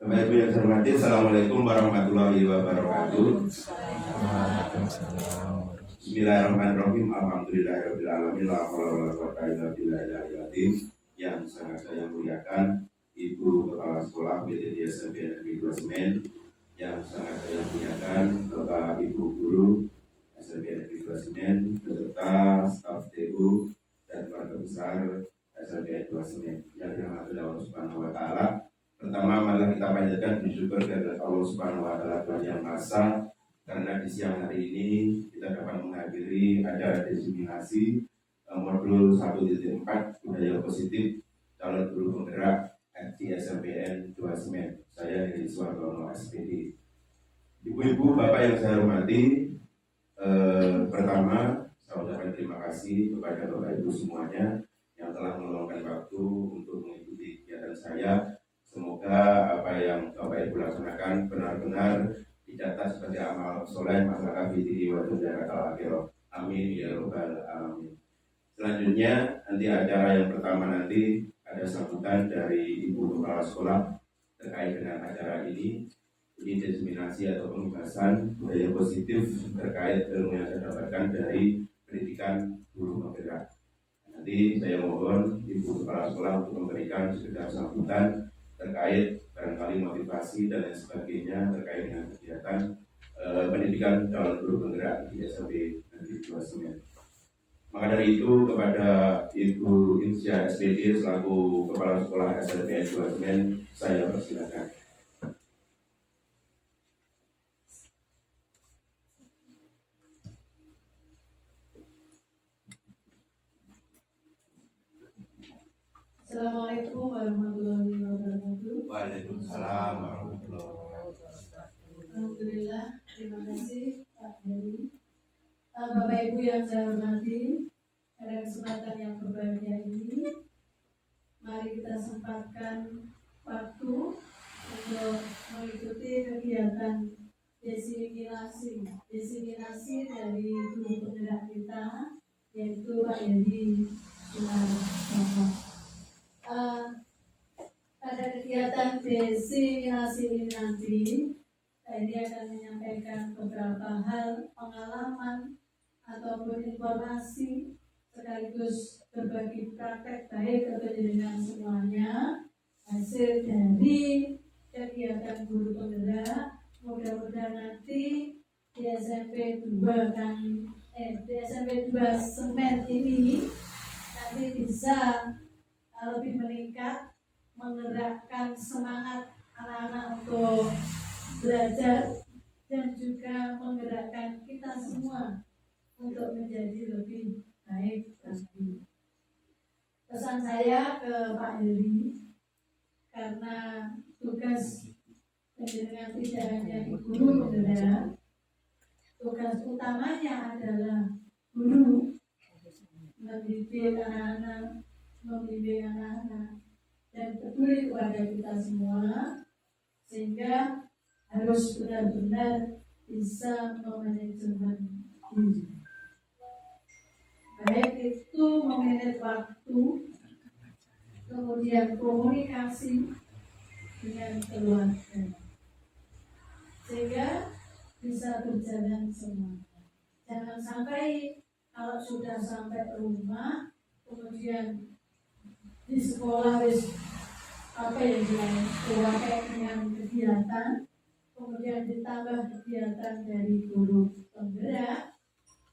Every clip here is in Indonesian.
Bapak Ibu yang saya hormati, Assalamualaikum warahmatullahi wabarakatuh. Bismillahirrahmanirrahim. Alhamdulillahirabbil alamin. La haula wala quwwata illa billahil yang sangat saya muliakan Ibu Kepala Sekolah PTD SMP Negeri 2 Semen, yang sangat saya muliakan Bapak Ibu Guru SMP Negeri 2 Semen beserta staf TU dan keluarga besar SMP 2 Semen yang dirahmati Allah Subhanahu wa taala. Pertama, mari kita panjatkan bersyukur kepada Allah Subhanahu wa taala Tuhan Yang Maha Esa, karena di siang hari ini kita dapat menghadiri acara diseminasi modul 1.4 budaya positif calon guru penggerak di SMPN 2 Semen. Saya Heri Suwardono SPD. Ibu-ibu, bapak yang saya hormati, pertama saya ucapkan terima kasih kepada bapak ibu semuanya yang telah meluangkan waktu untuk mengikuti kegiatan saya. Semoga apa yang Bapak Ibu laksanakan benar-benar dicatat sebagai amal soleh masyarakat di waktu Jakarta Akhirah. Amin ya robbal alamin. Selanjutnya nanti acara yang pertama nanti ada sambutan dari Ibu Kepala Sekolah terkait dengan acara ini. Ini diseminasi atau pembahasan budaya positif terkait ilmu yang saya dapatkan dari pendidikan guru penggerak. Nanti saya mohon Ibu Kepala Sekolah untuk memberikan sekedar sambutan terkait barangkali motivasi dan lain sebagainya terkait dengan kegiatan pendidikan calon guru penggerak di SMP Negeri 2 Semen. Maka dari itu kepada Ibu Insya SPD selaku Kepala Sekolah SMP 2 Semen, saya persilakan. Assalamualaikum warahmatullahi wabarakatuh. Waalaikumsalam warahmatullahi wabarakatuh. Alhamdulillah, terima kasih Pak Heri. Bapak Ibu yang saya hormati, pada kesempatan yang berbahagia ini, mari kita sempatkan waktu untuk mengikuti kegiatan desiminasi dari guru penggerak kita, yaitu Pak Heri Sumarsono. Pada kegiatan desiminasi ini nanti, saya akan menyampaikan beberapa hal pengalaman ataupun informasi sekaligus berbagi praktek baik untuk jenengan semuanya hasil dari kegiatan guru penggerak. Mudah-mudahan nanti di SMP 2 Semen ini nanti bisa lebih meningkat, menggerakkan semangat anak-anak untuk belajar dan juga menggerakkan kita semua untuk menjadi lebih baik lagi. Pesan saya ke Pak Heri, karena tugas pendidikan tidak hanya di guru penggerak, tugas utamanya adalah guru mendidik anak-anak, membimbing anak-anak dan peduli kepada kita semua, sehingga harus benar-benar bisa memanajemen diri, baik itu memanage waktu, kemudian komunikasi dengan keluarga, sehingga bisa berjalan semua. Jangan sampai kalau sudah sampai rumah kemudian di sekolah apa yang dilakukan dengan kegiatan, kemudian ditambah kegiatan dari guru penggerak,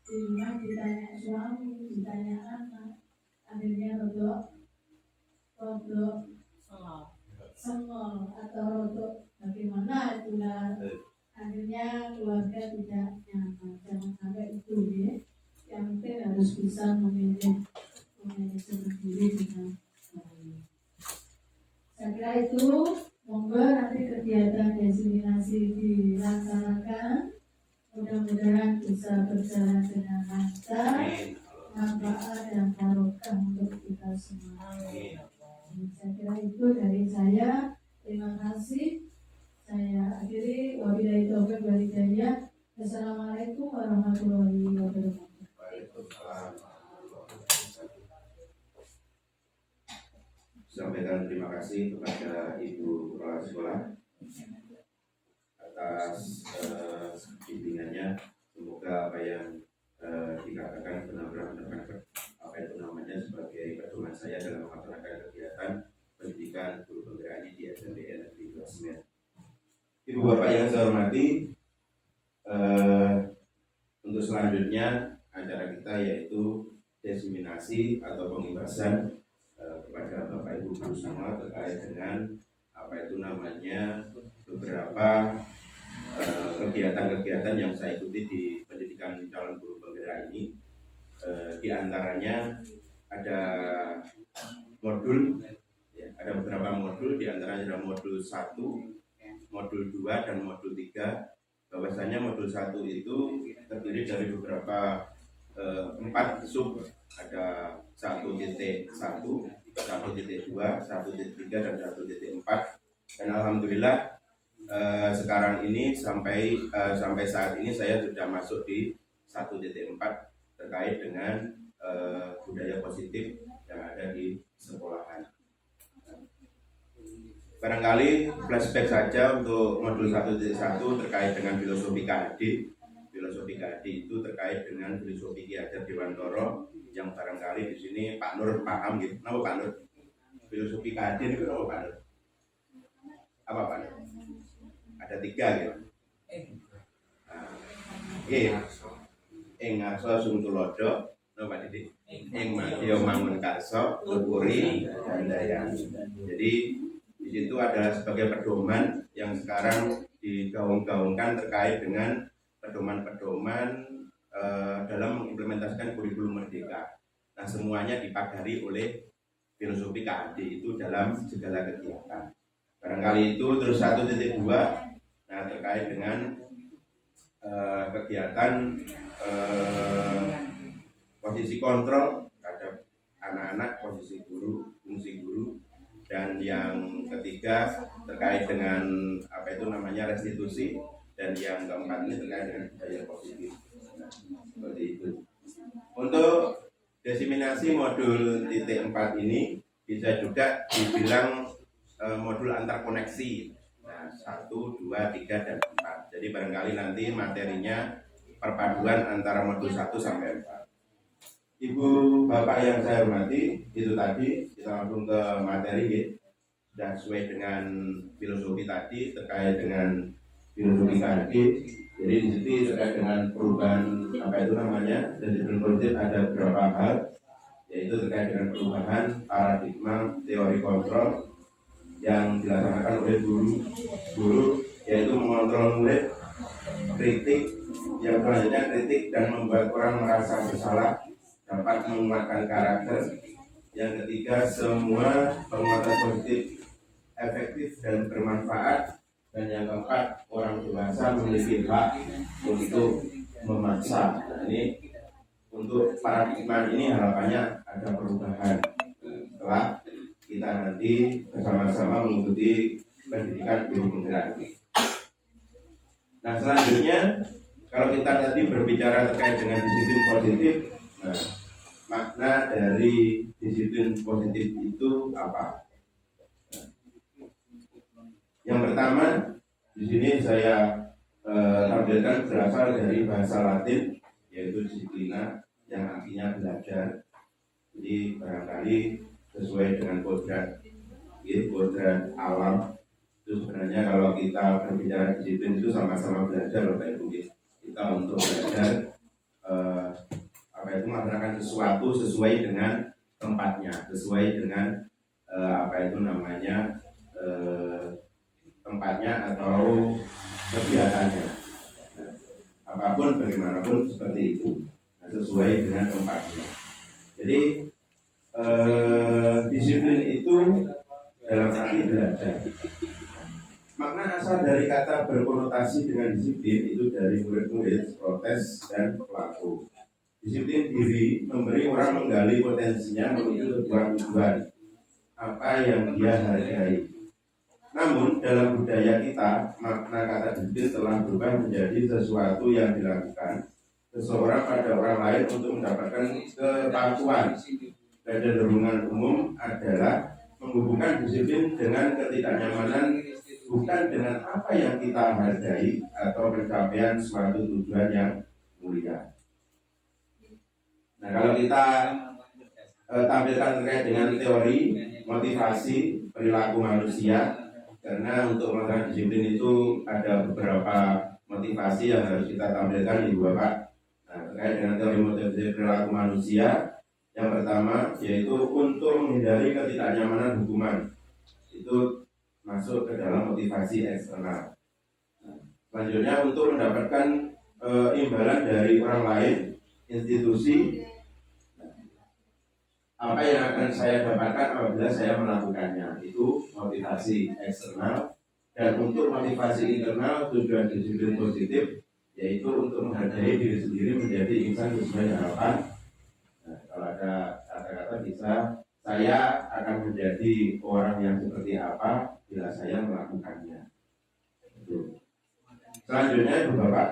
di rumah ditanya suami, ditanya anak, akhirnya rodok sengol atau rodok bagaimana itulah, akhirnya keluarga tidak nyaman. Jangan sampai itu ya. Yang penting harus bisa memilih sendiri dengan baik. Saya kira itu, monggo nanti kegiatan desiminasi dilaksanakan. Mudah-mudahan bisa berjalan dengan lancar, manfaat dan barokah untuk kita semua. Saya kira itu dari saya. Terima kasih. Saya akhiri. Wabillahi taufiq wal hidayah. Wassalamualaikum warahmatullahi wabarakatuh. Sampaikan terima kasih kepada Ibu Kepala Sekolah atas bimbingannya. Semoga apa yang dikatakan benar-benar menekan apa itu namanya sebagai pedoman saya dalam melaksanakan kegiatan pendidikan guru penggerak di SMPN Negeri 2 Semen. Ibu Bapak yang saya hormati, untuk selanjutnya acara kita yaitu diseminasi atau pengibasan kepada Bapak Ibu guru semua terkait dengan apa itu namanya beberapa kegiatan-kegiatan yang saya ikuti di pendidikan calon guru penggerak ini. Di antaranya ada modul, ya, ada beberapa modul, di antaranya ada modul 1, modul 2, dan modul 3. Bahwasanya modul 1 itu terdiri dari beberapa 4 sub, ada 1.1, 1.2, 1.3, dan 1.4. Dan alhamdulillah sekarang ini sampai saat ini saya sudah masuk di 1.4 terkait dengan budaya positif yang ada di sekolahan. Barangkali flashback saja untuk modul 1.1 terkait dengan filosofi KHD. Filosofi KHD itu terkait dengan filosofi Ki Hajar Dewantara yang barangkali di sini Pak Nur paham gitu. Kenapa Pak Nur? Filosofi KHD itu apa Pak Nur? Apa Pak Nur? Ada 3 gitu. Ing ngarsa sung tulodo, napa Didik? Ing madya mangun karsa, lupuri dandayani. Jadi di situ adalah sebagai pedoman yang sekarang digaung-gaungkan terkait dengan pedoman-pedoman dalam mengimplementasikan kurikulum merdeka. Nah, semuanya dipagari oleh filosofi KHD itu dalam segala kegiatan. Barangkali itu. Terus 1.2, nah terkait dengan kegiatan posisi kontrol terhadap anak-anak, posisi guru, fungsi guru. Dan yang ketiga terkait dengan apa itu namanya restitusi, dan yang keempat ini terkait dengan budaya positif. Nah, seperti itu. Untuk diseminasi modul titik 4 ini bisa juga dibilang modul antar koneksi. Nah, 1, 2, 3, dan 4. Jadi barangkali nanti materinya perpaduan antara modul 1 sampai 4. Ibu Bapak yang saya hormati, itu tadi kita langsung ke materi ya. Sudah sesuai dengan filosofi tadi terkait dengan filosofi KHD. Jadi di situ terkait dengan perubahan apa itu namanya, dan di positif ada beberapa hal, yaitu terkait dengan perubahan paradigma teori kontrol yang dilaksanakan oleh guru, yaitu mengontrol murid, kritik, yang selanjutnya kritik dan membuat orang merasa bersalah, dapat menguatkan karakter. Yang ketiga, semua penguatan positif efektif dan bermanfaat. Dan yang keempat, orang dewasa memiliki hak untuk memaksa. Nah, ini untuk paradigma ini harapannya ada perubahan setelah kita nanti bersama-sama mengikuti pendidikan guru penggerak. Nah, selanjutnya kalau kita tadi berbicara terkait dengan disiplin positif, nah, makna dari disiplin positif itu apa? Yang pertama, di sini saya tampilkan berasal dari bahasa Latin, yaitu disiplina, yang artinya belajar. Jadi barangkali sesuai dengan kodrat alam. Itu sebenarnya kalau kita berbicara disiplin itu sama-sama belajar, Bapak Ibu. Kita untuk belajar melaksanakan sesuatu sesuai dengan tempatnya, sesuai dengan tempatnya atau kegiatannya. Nah, apapun bagaimanapun seperti itu, sesuai dengan tempatnya. Jadi disiplin itu dalam arti belajar. Makna asal dari kata berkonotasi dengan disiplin itu dari murid-murid, protes, dan pelaku. Disiplin diri memberi orang menggali potensinya menuju tujuan apa yang dia hargai. Namun dalam budaya kita, makna kata disiplin telah berubah menjadi sesuatu yang dilakukan seseorang pada orang lain untuk mendapatkan kepatuhan. Kecenderungan umum adalah menghubungkan disiplin dengan ketidaknyamanan bukan dengan apa yang kita hargai atau pencapaian suatu tujuan yang mulia. Nah, kalau kita tampilkan terkait dengan teori motivasi perilaku manusia, karena untuk melakukan disiplin itu ada beberapa motivasi yang harus kita tampilkan, Ibu Bapak. Nah, terkait dengan teori motivasi perilaku manusia, yang pertama yaitu untuk menghindari ketidaknyamanan hukuman. Itu masuk ke dalam motivasi eksternal. Selanjutnya untuk mendapatkan imbalan dari orang lain, institusi, apa yang akan saya dapatkan apabila saya melakukannya, itu motivasi eksternal. Dan untuk motivasi internal, tujuan disiplin positif yaitu untuk menghargai diri sendiri menjadi insan sesuai harapan. Nah, kalau ada kata-kata bisa, saya akan menjadi orang yang seperti apa bila saya melakukannya. Itu. Selanjutnya Ibu Bapak,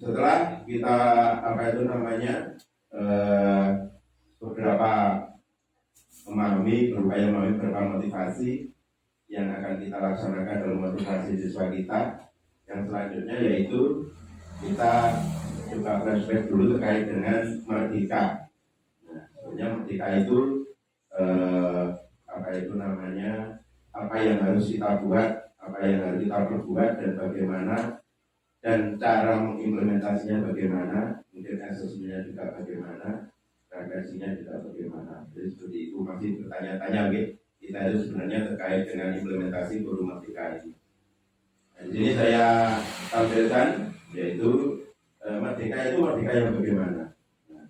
setelah kita beberapa berupaya memahami beberapa motivasi yang akan kita laksanakan dalam motivasi siswa kita, yang selanjutnya yaitu kita coba flashback dulu terkait dengan merdeka. Nah, sebenarnya merdeka itu apa yang harus kita buat, apa yang harus kita perbuat, dan bagaimana, dan cara mengimplementasinya bagaimana, mungkin asesmennya juga bagaimana, referensinya juga bagaimana. Jadi seperti itu, masih bertanya-tanya kita itu sebenarnya terkait dengan implementasi kurikulum merdeka ini. Nah, di sini saya tampilkan yaitu merdeka yang bagaimana. Nah,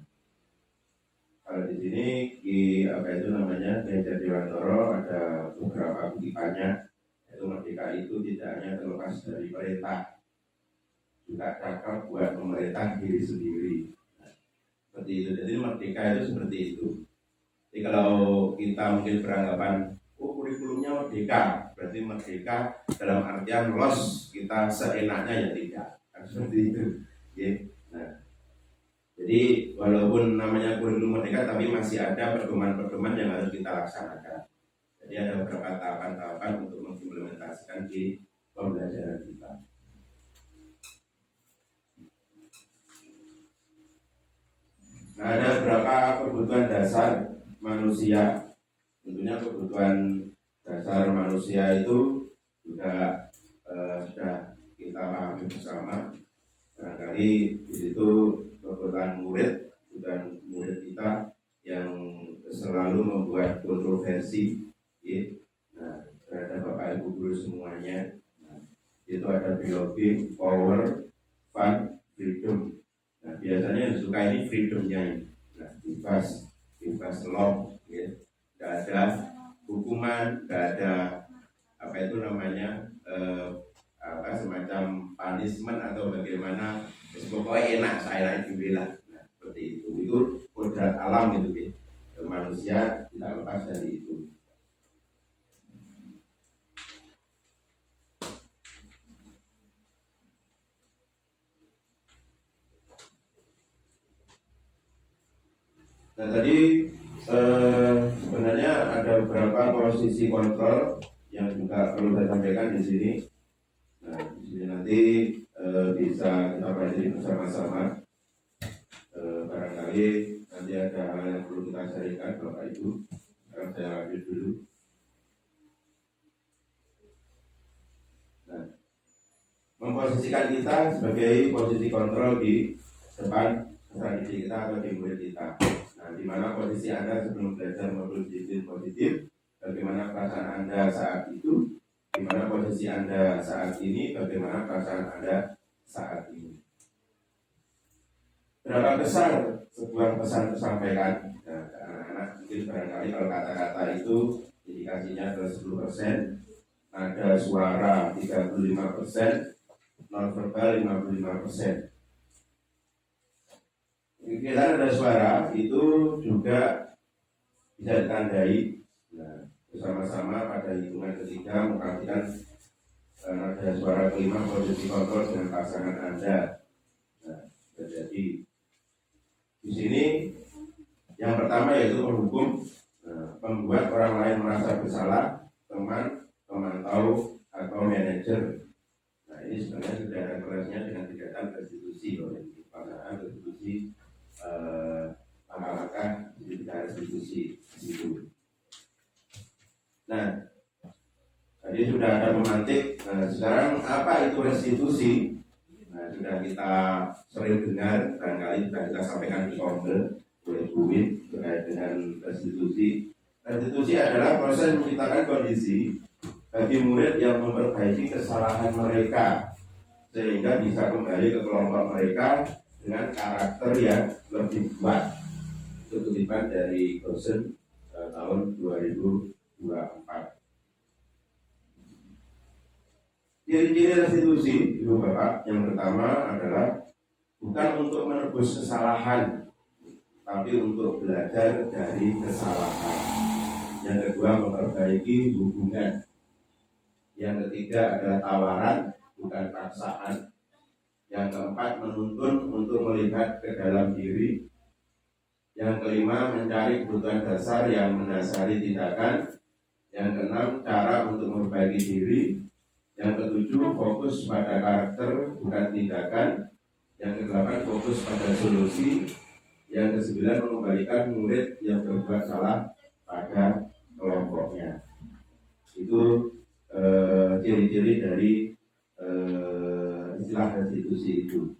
kalau di sini Ki Hajar Dewantoro ada beberapa kutipannya, yaitu merdeka itu tidak hanya terlepas dari perintah, juga cakap buat memerintah diri sendiri. Nah, seperti itu. Jadi merdeka itu seperti itu. Jadi kalau kita mungkin beranggapan kurikulumnya merdeka, berarti merdeka dalam artian los kita seenaknya, ya tidak. Seperti itu. Nah, jadi walaupun namanya kurikulum merdeka, tapi masih ada pedoman-pedoman yang harus kita laksanakan. Jadi ada beberapa tahapan-tahapan untuk mengimplementasikan di pembelajaran kita. Nah, ada beberapa kebutuhan dasar manusia. Tentunya kebutuhan dasar manusia itu juga sudah kita pahami bersama. Barangkali di situ kebutuhan murid kita yang selalu membuat kontroversi, nah, terhadap Bapak Ibu guru semuanya. Nah, itu ada belonging, power, fun, freedom. Nah, biasanya yang suka ini freedomnya ini. Nah, bebas love, nggak ada hukuman, nggak ada semacam punishment atau bagaimana. Pokoknya enak, saya dibilang. Nah, seperti itu. Itu kodrat alam itu, manusia tidak lepas dari itu. Nah, tadi sebenarnya ada beberapa posisi kontrol yang juga perlu saya sampaikan di sini. Nah, di sini nanti bisa kita pelajari bersama-sama. Barangkali nanti ada hal yang perlu kita sharingkan, Bapak Ibu. Sekarang saya lanjut dulu. Nah, memposisikan kita sebagai posisi kontrol di depan peserta didik kita atau di murid kita. Nah, di mana posisi Anda sebelum belajar modul disiplin positif, bagaimana perasaan Anda saat itu, di mana posisi Anda saat ini, bagaimana perasaan Anda saat ini. Berapa besar sebuah pesan tersampaikan? Nah, ke anak-anak mungkin barangkali kalau kata-kata itu indikasinya adalah 10%, ada suara 35%, nonverbal 55%. Kita ada suara itu juga bisa ditandai. Nah, bersama-sama pada hitungan ketiga memperhatikan ada suara kelima posisi kontrol dengan pasangan Anda. Nah, jadi di sini yang pertama yaitu mendukung. Nah, membuat orang lain merasa bersalah, teman, pemantau, atau manajer. Nah, ini sebenarnya sudah ada kelasnya dengan kegiatan restitusi, pelaksanaan restitusi, langkah-langkah restitusi di situ. Nah, tadi sudah ada pemantik. Nah, sekarang apa itu restitusi? Nah, sudah kita sering dengar, barangkali sudah kita sampaikan di Kongres oleh Bu Win terkait dengan restitusi. Restitusi adalah proses menciptakan kondisi bagi murid yang memperbaiki kesalahan mereka sehingga bisa kembali ke kelompok mereka dengan karakter yang lebih kuat. Itu kutipan dari Gosen tahun 2024. Ciri-ciri restitusi, Ibu Bapak, yang pertama adalah bukan untuk menebus kesalahan, tapi untuk belajar dari kesalahan. Yang kedua, memperbaiki hubungan. Yang ketiga adalah tawaran, bukan paksaan. Yang keempat, menuntun untuk melihat ke dalam diri. Yang kelima, mencari kebutuhan dasar yang mendasari tindakan. Yang keenam, cara untuk memperbaiki diri. Yang ketujuh, fokus pada karakter, bukan tindakan. Yang kedelapan, fokus pada solusi. Yang kesembilan, mengembalikan murid yang berbuat salah pada kelompoknya. Itu ciri-ciri dari istilah restitusi itu.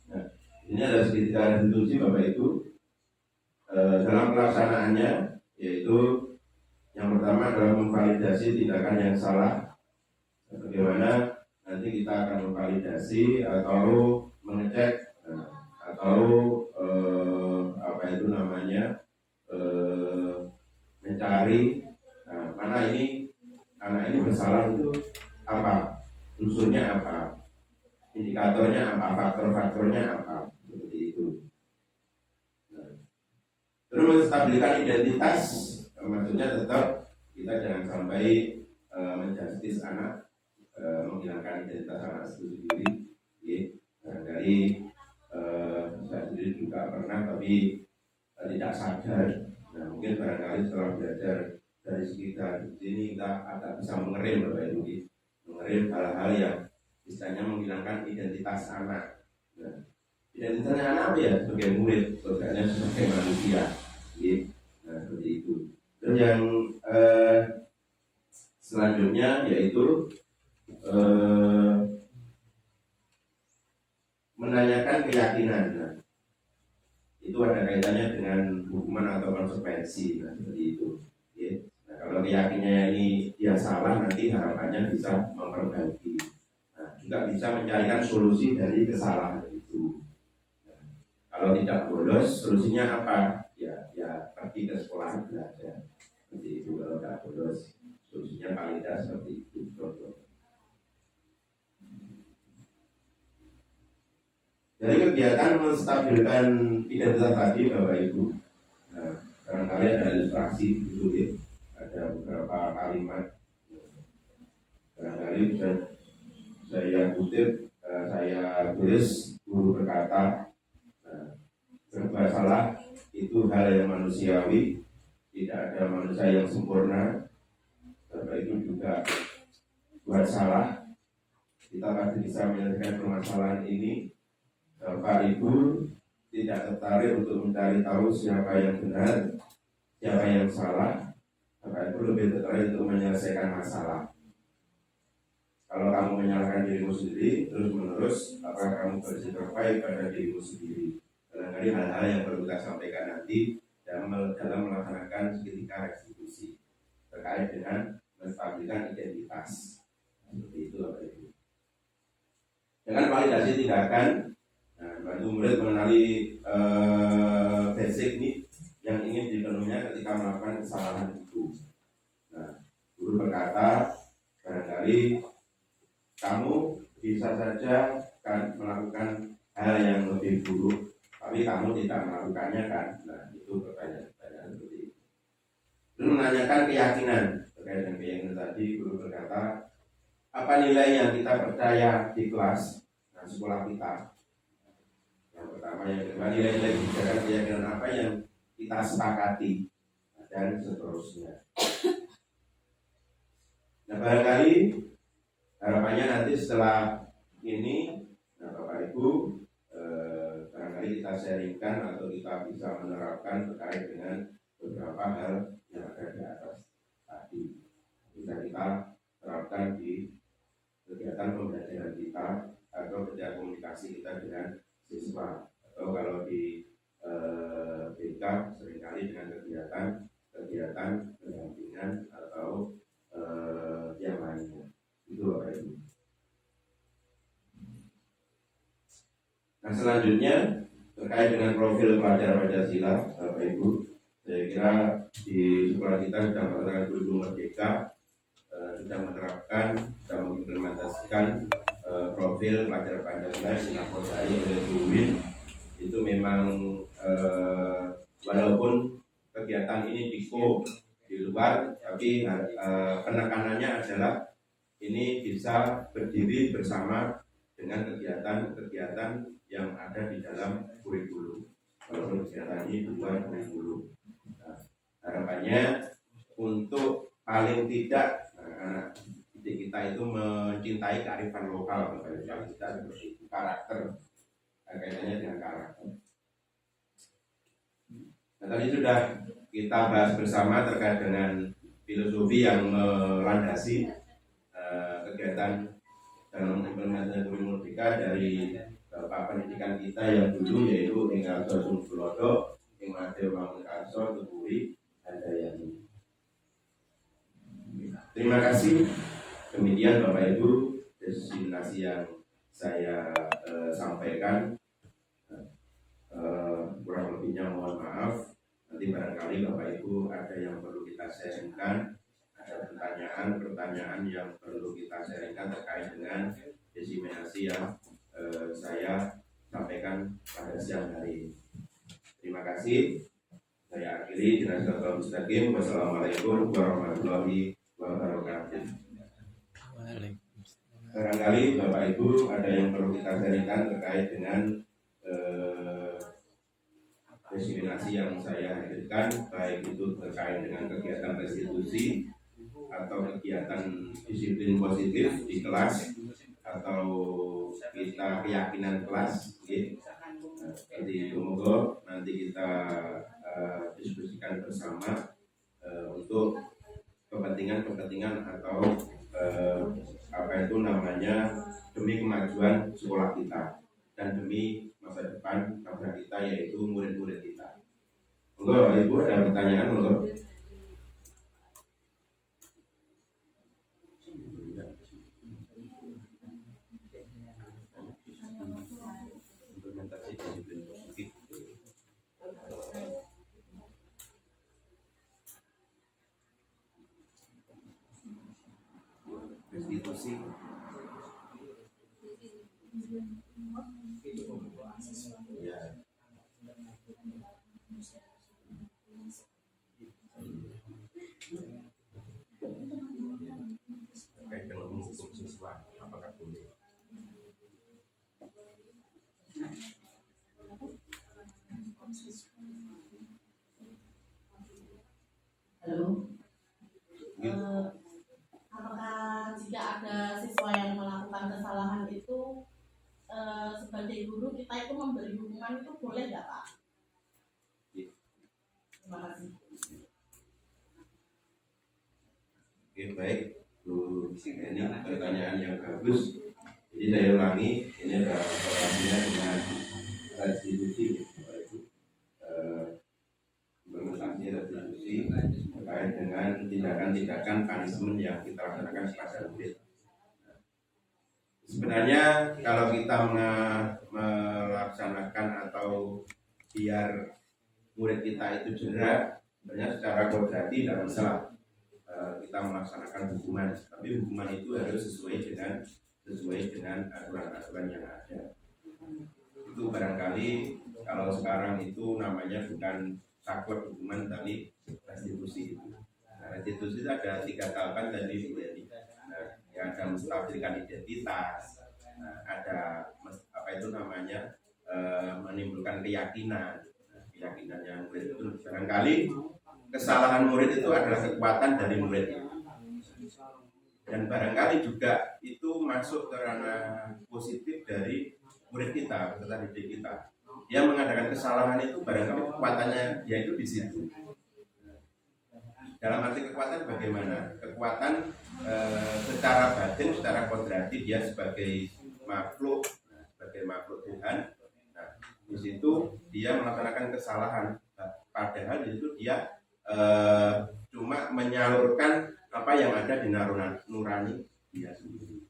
Nah, ini ada sedikit restitusi Bapak Ibu dalam pelaksanaannya, yaitu yang pertama adalah memvalidasi tindakan yang salah. Bagaimana nanti kita akan memvalidasi atau mengecek atau apa itu namanya mencari mana ini anak ini bersalah itu apa, unsurnya apa, indikatornya apa, faktor-faktornya apa, seperti itu. Terus menstabilkan identitas, maksudnya tetap kita jangan sampai menjustis anak, menghilangkan identitas anak itu sendiri. Dari saya sendiri juga pernah tapi tidak sadar. Nah, mungkin barangkali setelah belajar dari sekitar sini kita agak bisa mengerem Bapak Ibu, mengerem hal-hal yang istilahnya menghilangkan identitas anak. Nah, identitasnya anak apa ya? Sebagai murid, sebenarnya sebagai manusia. Nah, seperti itu. Dan yang selanjutnya yaitu menanyakan keyakinan. Nah, itu ada kaitannya dengan hukuman atau konsekuensi, nah, seperti itu. Nah, kalau keyakinannya ini dia salah, nanti harapannya bisa memperbaiki. Nah, juga bisa mencarikan solusi dari kesalahan itu. Nah, kalau tidak bolos, solusinya apa? Ya pergi ke sekolah belajar. Seperti itu. Kalau tidak bolos, solusinya paling tidak seperti itu. Dari kegiatan menstabilkan identitas tadi Bapak Ibu, nah, barangkali ada ilustrasi gitu ya, ada beberapa kalimat, barangkali saya kutip, saya tulis, guru berkata, serba salah itu hal yang manusiawi, tidak ada manusia yang sempurna. Bapak Ibu juga buat salah, kita pasti bisa menyelesaikan permasalahan ini. Bapak Ibu tidak tertarik untuk mencari tahu siapa yang benar, siapa yang salah. Bapak Ibu lebih tertarik untuk menyelesaikan masalah. Kalau kamu menyalahkan dirimu sendiri terus menerus, apakah kamu bersikap baik pada dirimu sendiri? Barangkali hal-hal yang perlu kita sampaikan nanti dalam melaksanakan segitiga restitusi terkait dengan menstabilkan identitas. Seperti itu Bapak Ibu. Dengan validasi tindakan, nah, bantu murid mengenali basic nih yang ingin dipenuhinya ketika melakukan kesalahan itu. Nah, guru berkata, barangkali kamu bisa saja kan melakukan hal yang lebih buruk, tapi kamu tidak melakukannya kan? Nah, itu pertanyaan seperti itu. Lalu menanyakan keyakinan terkait dengan keyakinan tadi, guru berkata, apa nilai yang kita percaya di kelas, nah, sekolah kita? Yang pertama, yang kedua, nilai-nilai kebijakan keyakinan apa yang kita sepakati. Nah, dan seterusnya. Nah, barangkali harapannya nanti setelah ini, nah Bapak Ibu, barangkali kita sharingkan atau kita bisa menerapkan terkait dengan beberapa hal yang ada di atas tadi. Bisa kita terapkan di kegiatan pembelajaran kita atau kegiatan komunikasi kita dengan siswa, atau kalau di BK seringkali dengan kegiatan pendampingan atau yang lainnya. Itu Bapak Ibu. Nah, selanjutnya terkait dengan profil pelajar Pancasila, Bapak Ibu, saya kira di sekolah kita sudah melakukan kurikulum merdeka, sudah menerapkan, sudah mengimplementasikan profil pelajar Pancasila yang dinakodai oleh Bu Win. Itu memang walaupun kegiatan ini di luar, tapi penekanannya adalah ini bisa berdiri bersama dengan kegiatan-kegiatan yang ada di dalam kurikulum. Walaupun kegiatan ini di luar kurikulum. Nah, harapannya untuk paling tidak anak didik kita itu mencintai kearifan lokal, kita seperti itu, karakter, kaitannya dengan karakter. Nah, tadi sudah kita bahas bersama terkait dengan filosofi yang melandasi kegiatan dalam implementasi kurikulum merdeka dari Bapak Pendidikan kita yang dulu, yaitu Ingkar Sosun Sulodo, Ingkar Dewa Mengkarso, Tuguri, Handayani. Terima kasih. Demikian Bapak Ibu destinasi yang saya sampaikan. Kurang lebihnya mohon maaf. Nanti barangkali Bapak Ibu ada yang perlu kita sharingkan, ada pertanyaan yang perlu kita sharingkan terkait dengan diseminasi yang saya sampaikan pada siang hari ini. Terima kasih. Saya akhiri dengan siratal mustaqim. Wassalamualaikum warahmatullahi wabarakatuh. Barangkali Bapak Ibu ada yang perlu kita sharingkan terkait dengan diseminasi yang saya hadirkan, baik itu terkait dengan kegiatan restitusi atau kegiatan disiplin positif di kelas atau kita keyakinan kelas, jadi semoga nanti kita diskusikan bersama untuk kepentingan atau apa itu namanya, demi kemajuan sekolah kita dan demi masa depan bangsa kita, yaitu murid-murid kita. Monggo Ibu ada pertanyaan, monggo. Implementasi disiplin positif. Restitusi. Ya. Terkait dengan menghukum siswa, apakah boleh? Halo. Apakah jika ada siswa yang melakukan kesalahan itu sebagai guru kita itu memberi hukuman itu boleh nggak Pak? Terima kasih. Oke, baik Bu, ini pertanyaan yang bagus. Jadi saya ulangi, ini adalah pertanyaannya dengan restitusi, implementasi restitusi terkait dengan tindakan-tindakan punishment yang kita laksanakan kepada murid. Sebenarnya kalau kita melaksanakan atau biar murid kita itu cedera, sebenarnya secara kodrati tidak masalah kita melaksanakan hukuman, tapi hukuman itu harus sesuai dengan aturan-aturan yang ada. Itu barangkali kalau sekarang itu namanya bukan saklek hukuman, tapi restitusi. Nah, restitusi itu ada 3 tahapan tadi Bu Yadi. Yang ada menstabilkan identitas, ada apa itu namanya menimbulkan keyakinan yang itu barangkali kesalahan murid itu adalah kekuatan dari murid. Dan barangkali juga itu masuk ke ranah positif dari murid kita, peserta didik kita. Dia mengadakan kesalahan itu barangkali kekuatannya dia itu di situ. Dalam arti kekuatan bagaimana? Kekuatan secara batin, secara kodrati dia sebagai makhluk, sebagai makhluk Tuhan. Nah, di situ dia melaksanakan kesalahan. Padahal di situ dia cuma menyalurkan apa yang ada di nurani dia sendiri.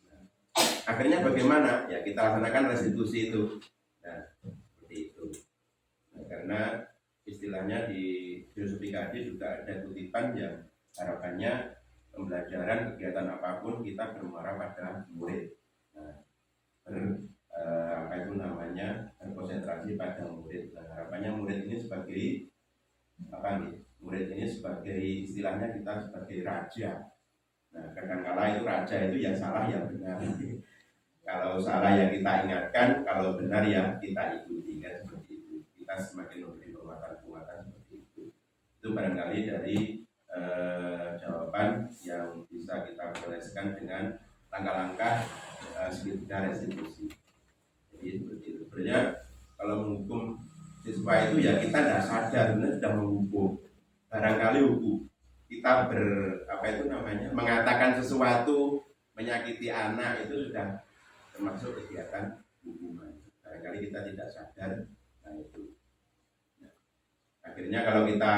Nah, akhirnya bagaimana? Ya kita laksanakan restitusi itu. Nah, seperti itu. Nah, karena istilahnya di filosofi KD juga ada kutipan yang harapannya pembelajaran kegiatan apapun kita bermuara pada murid. Nah, apa itu namanya berkonsentrasi pada murid. Nah, harapannya murid ini sebagai apa nih? Murid ini sebagai istilahnya kita sebagai raja. Nah, kadang-kala itu raja itu yang salah yang benar. Kalau salah ya kita ingatkan, kalau benar ya kita ikuti, kan seperti itu. Kita semakin memberi penguatan-penguatan seperti itu. Itu barangkali dari jawaban yang bisa kita bereskan dengan langkah-langkah segitiga restitusi. Jadi seperti itu. Sebenarnya kalau menghukum siswa itu ya kita tidak sadar sebenarnya sudah menghukum. Barangkali hukum kita mengatakan sesuatu menyakiti anak itu sudah termasuk kegiatan hukuman. Barangkali kita tidak sadar. Nah itu. Nah, akhirnya kalau kita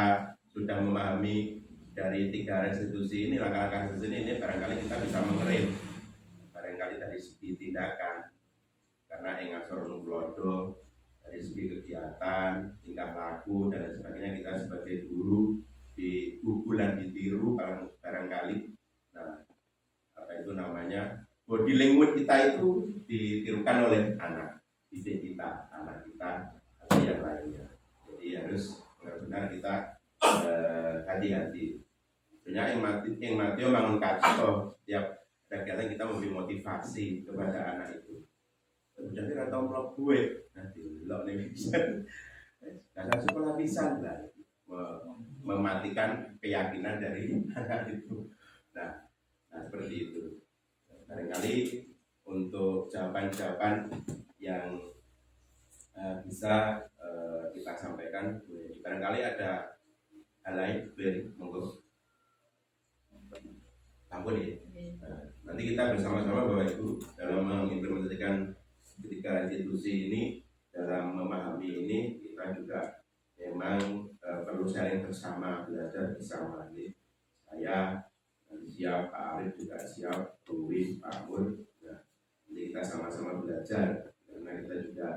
sudah memahami dari 3 restitusi ini, langkah-langkah restitusi ini barangkali kita bisa mengerim. Barangkali dari segi tindakan, karena engasor nunglodo, dari segi kegiatan, tingkah laku dan sebagainya kita sebagai guru di bulan ditiru barangkali. Nah, apa itu namanya? Body language kita itu ditirukan oleh anak didik kita, anak kita atau yang lainnya. Jadi harus benar-benar kita hati-hati. Sebenarnya yang mati bangun kaco setiap kegiatan kita memberi motivasi kepada anak itu. Kemudian kita tahu blog gue nanti blog nih bisa. Karena sekolah bisa lah mematikan keyakinan dari anak itu. Nah seperti itu. Barangkali untuk jawaban-jawaban yang bisa kita sampaikan, barangkali ada hal lain, monggo. Ampun ya. Nanti kita bersama-sama Bapak Ibu dalam mengimplementasikan ketika institusi ini, dalam memahami ini kita juga memang perlu sharing bersama, belajar bersama. Ini saya siap, Pak Arif juga siap, Bu Wis, Pak Mur. Nah, jadi kita sama-sama belajar karena kita juga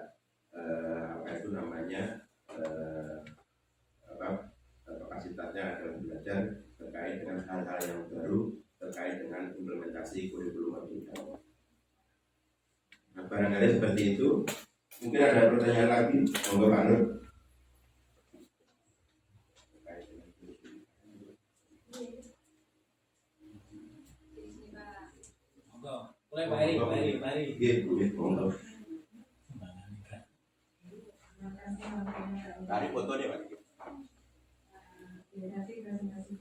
kapasitasnya adalah belajar terkait dengan hal-hal yang baru, terkait dengan implementasi kurikulum Merdeka. Nah, barangkali seperti itu. Mungkin ada pertanyaan lagi, monggo Pak Nur. Mari. Monggo. Tarik foto deh, Pak. Nanti presentasi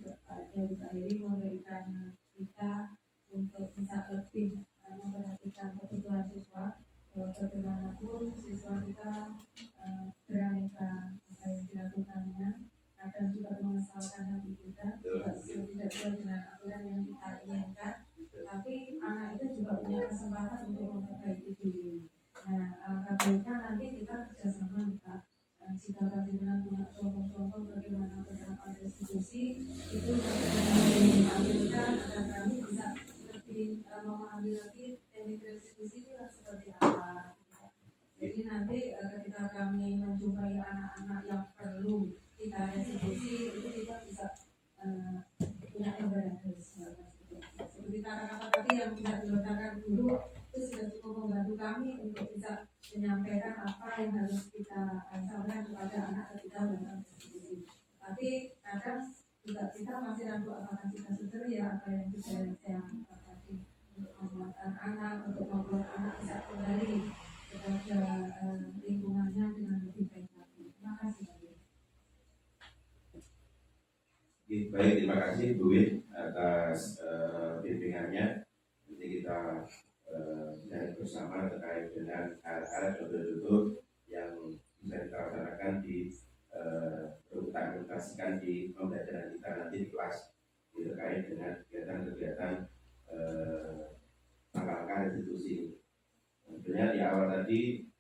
dari Pak Heri memberikan kita untuk bisa lebih memperhatikan kebutuhan siswa. Bagaimanapun siswa kita beraneka apa yang dilakukannya, akan juga mengesalkan hati kita, tidak sesuai dengan aturan yang kita inginkan. Tapi anak itu juga punya kesempatan untuk memperbaiki diri. Nah, alhamdulillah nanti kita kerjasama kita. Jika bagaimana punya contoh-contoh bagaimana penerapan restitusi itu diambilkan agar kami bisa lebih memahami lagi teknik restitusi itu seperti apa. Jadi nanti ketika kami menjumpai anak-anak yang perlu kita restitusi itu kita bisa punya gambaran seperti kata-kata tadi yang tidak dilontarkan guru itu sudah cukup membantu kami untuk bisa menyampaikan apa yang harus kita sampaikan kepada anak ketika dalam diskusi. Tapi kadang juga kita masih ragu apakah kita setia apa yang kita sampaikan tadi untuk membuat anak bisa kembali kepada lingkungannya dengan lebih baik lagi. Terima kasih. Baik, terima kasih Bu Win atas bimbingannya. Nanti kita cari bersama terkait dengan hal-hal contoh-contoh yang bisa kita laksanakan di kita implementasikan di pembelajaran kita nanti di kelas terkait dengan kegiatan-kegiatan langkah-langkah restitusi ini. Sebenarnya di awal tadi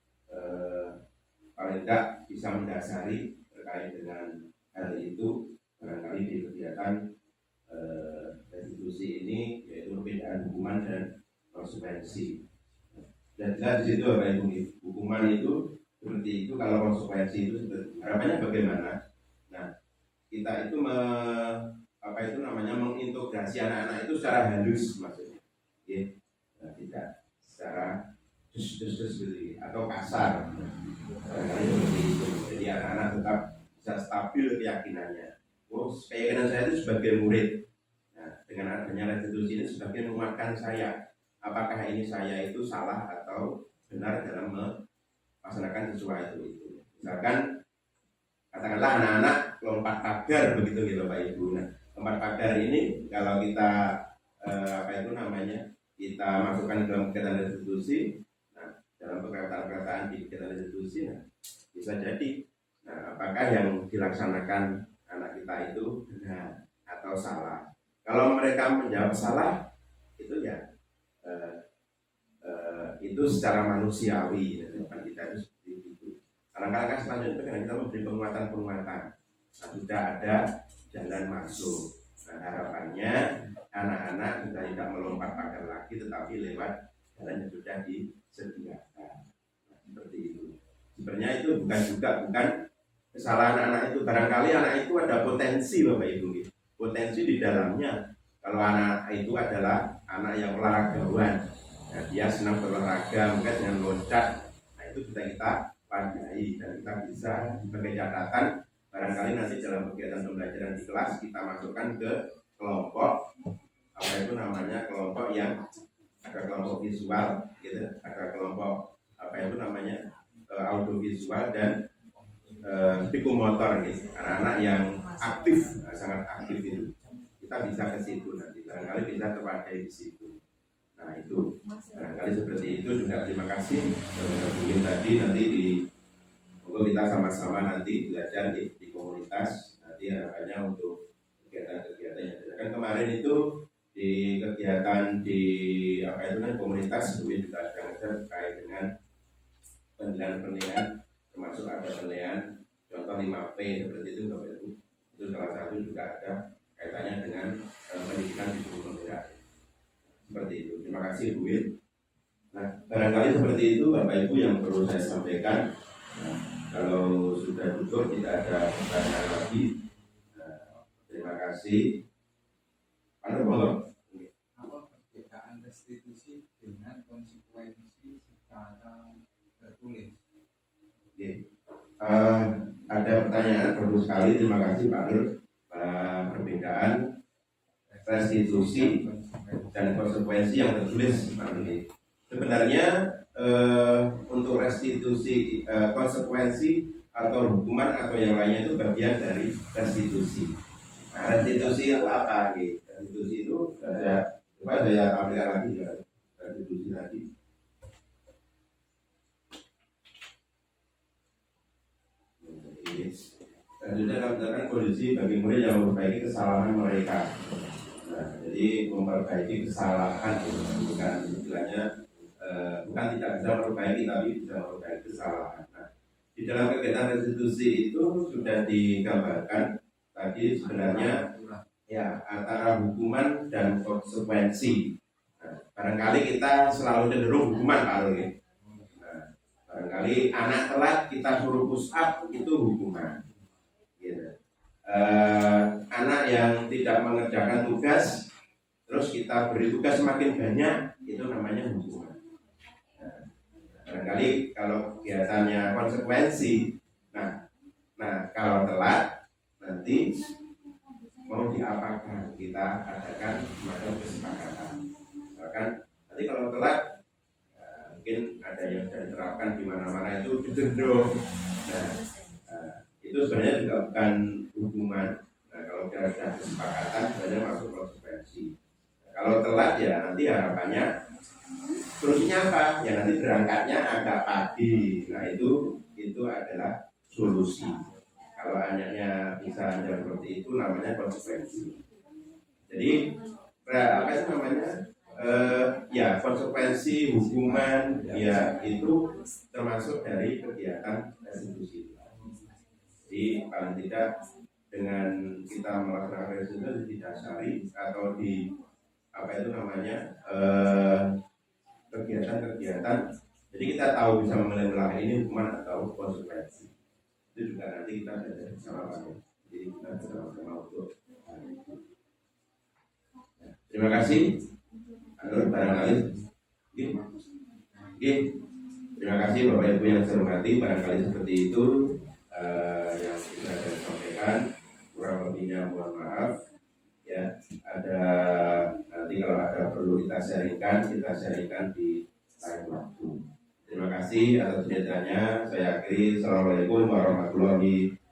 paling tidak bisa mendasari terkait dengan hal itu barangkali di kegiatan restitusi ini yaitu perbedaan hukuman dan konsekuensi. Dan di situ apa itu hukuman itu seperti itu, kalau konsekuensi itu seperti harapannya bagaimana? Nah, kita itu mengintegrasi anak-anak itu secara halus maksudnya, ya, nah, tidak secara dus gitu atau kasar. Barangkali seperti itu. Jadi anak-anak tetap bisa stabil keyakinannya. Keyakinan saya itu sebagai murid. Nah, dengan adanya restitusi ini sebagai menguatkan saya. Apakah ini saya itu salah atau benar dalam melaksanakan sesuatu itu. Misalkan katakanlah anak-anak lompat pagar begitu gitu Pak Ibu. Nah, lompat pagar ini kalau kita kita masukkan ke dalam kegiatan restitusi. Nah, dalam perkataan di kegiatan restitusi, nah, bisa jadi. Nah, apakah yang dilaksanakan anak kita itu benar atau salah? Kalau mereka menjawab salah, itu ya itu secara manusiawi, bukan kita itu seperti itu. Langkah-langkah selanjutnya kan kita memberi penguatan. Nah, sudah ada jalan masuk. Nah, harapannya anak-anak sudah tidak melompat pagar lagi, tetapi lewat jalan yang sudah disediakan. Nah, seperti itu. Sebenarnya itu bukan kesalahan anak itu. Barangkali anak itu ada potensi Bapak Ibu. Potensi di dalamnya. Kalau anak itu adalah anak yang olahragawan, nah, dia senang berolahraga, mungkin dengan loncat, nah itu bisa kita pandai dan kita bisa sebagai catatan. Barangkali nanti dalam kegiatan pembelajaran di kelas kita masukkan ke kelompok kelompok yang ada kelompok visual, gitu, ada kelompok audiovisual dan psikomotor, gitu. Anak-anak yang aktif, sangat aktif itu. Kita bisa ke situ nanti, barangkali bisa terpakai di situ. Nah itu, barangkali seperti itu juga. Terima kasih mungkin tadi nanti kita sama-sama nanti belajar di komunitas. Nanti harapannya untuk kegiatan-kegiatan yang dilakukan kemarin itu di kegiatan di komunitas itu juga ada terkait dengan penilaian termasuk ada penilaian contoh 5P seperti itu Bapak Ibu. Itu salah satu juga ada kaitannya dengan pendidikan di seluruh negara. Seperti itu. Terima kasih Bu Win. Nah, barangkali seperti itu Bapak Ibu yang perlu saya sampaikan. Nah, kalau sudah tutup tidak ada pertanyaan lagi. Nah, terima kasih. Apa perbedaan restitusi dengan konsekuensi secara tertulis? Ada pertanyaan bagus sekali. Terima kasih Pak Nur. Perbedaan restitusi dan konsekuensi yang tertulis sebenarnya untuk restitusi, konsekuensi atau hukuman atau yang lainnya itu bagian dari restitusi. Nah, restitusi itu apa? Restitusi itu ada, coba saya ambil lagi ya, restitusi tadi. Dan sudah mengatakan kondisi bagi murid yang memperbaiki kesalahan mereka. Nah, jadi memperbaiki kesalahan bukan istilahnya bukan tidak bisa memperbaiki tapi bisa memperbaiki kesalahan. Nah, di dalam kegiatan restitusi itu sudah digambarkan tadi sebenarnya ya antara hukuman dan konsekuensi. Nah, barangkali kita selalu cenderung hukuman Pak Rul. Nah, barangkali anak telat kita suruh push up itu hukuman. Gitu. Anak yang tidak mengerjakan tugas terus kita beri tugas semakin banyak itu namanya hukuman. Barangkali kalau kegiatannya konsekuensi, nah kalau telat nanti mau diapakan kita adakan semacam kesepakatan. Misalkan nanti kalau telat mungkin ada yang sudah diterapkan di mana-mana itu didenda. Nah, itu sebenarnya juga bukan hukuman. Nah, kalau kita sudah kesepakatan sebenarnya masuk konsekuensi. Kalau telat ya nanti harapannya solusinya apa? Ya nanti berangkatnya agak pagi. Nah itu adalah solusi. Kalau hanya bisa jam seperti itu namanya konsekuensi. Jadi apa itu namanya? Ya konsekuensi hukuman ya itu termasuk dari kegiatan restitusi. Jadi paling tidak dengan kita melaksanakan restitusi didasari atau di apa itu namanya kegiatan-kegiatan. Jadi kita tahu bisa memilah ini hukuman atau konsekuensi. Itu juga nanti kita belajar bersama-sama. Jadi kita bersama-sama untuk terima kasih. Aduh, barangkali terima kasih Bapak Ibu yang saya hormati. Barangkali seperti itu yang bisa saya sampaikan. Kurang lebihnya mohon maaf. Ya, ada nanti kalau ada perlu kita sharingkan di lain waktu. Terima kasih atas perhatiannya. Saya akhiri. Assalamualaikum warahmatullahi wabarakatuh.